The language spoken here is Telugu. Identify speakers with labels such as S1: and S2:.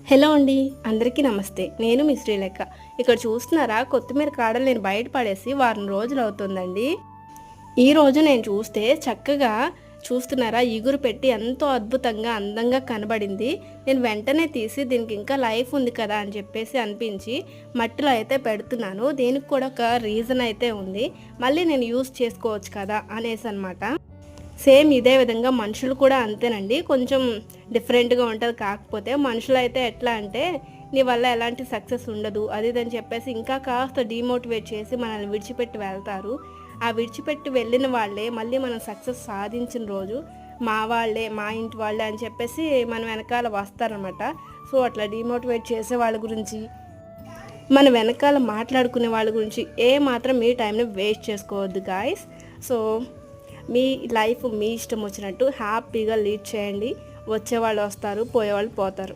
S1: హలో అండి, అందరికీ నమస్తే. నేను మీ శ్రీలేఖ. ఇక్కడ చూస్తున్నారా, కొత్తిమీర కాడలు నేను బయట పడేసి వారం రోజులు అవుతుందండి. ఈరోజు నేను చూస్తే చక్కగా చూస్తున్నారా, ఇగురు పెట్టి ఎంతో అద్భుతంగా అందంగా కనబడింది. నేను వెంటనే తీసి దీనికి ఇంకా లైఫ్ ఉంది కదా అని చెప్పేసి అనిపించి మట్టిలో అయితే పెడుతున్నాను. దీనికి కూడా ఒక రీజన్ అయితే ఉంది, మళ్ళీ నేను యూస్ చేసుకోవచ్చు కదా అనేసి అనమాట. సేమ్ ఇదే విధంగా మనుషులు కూడా అంతేనండి, కొంచెం డిఫరెంట్గా ఉంటుంది. కాకపోతే మనుషులు అయితే ఎట్లా అంటే, నీ వల్ల ఎలాంటి సక్సెస్ ఉండదు అది ఇది అని చెప్పేసి ఇంకా కాస్త డీమోటివేట్ చేసి మనల్ని విడిచిపెట్టి వెళ్తారు. ఆ విడిచిపెట్టి వెళ్ళిన వాళ్ళే మళ్ళీ మనం సక్సెస్ సాధించిన రోజు మా వాళ్ళే, మా ఇంటి వాళ్ళే అని చెప్పేసి మన వెనకాల వస్తారనమాట. సో అట్లా డీమోటివేట్ చేసే వాళ్ళ గురించి, మన వెనకాల మాట్లాడుకునే వాళ్ళ గురించి ఏ మాత్రం మీ టైంని వేస్ట్ చేసుకోవద్దు గాయస్. సో మీ లైఫ్ మీ ఇష్టం వచ్చినట్టు హ్యాపీగా లీడ్ చేయండి. వచ్చేవాళ్ళు వస్తారు, పోయేవాళ్ళు పోతారు.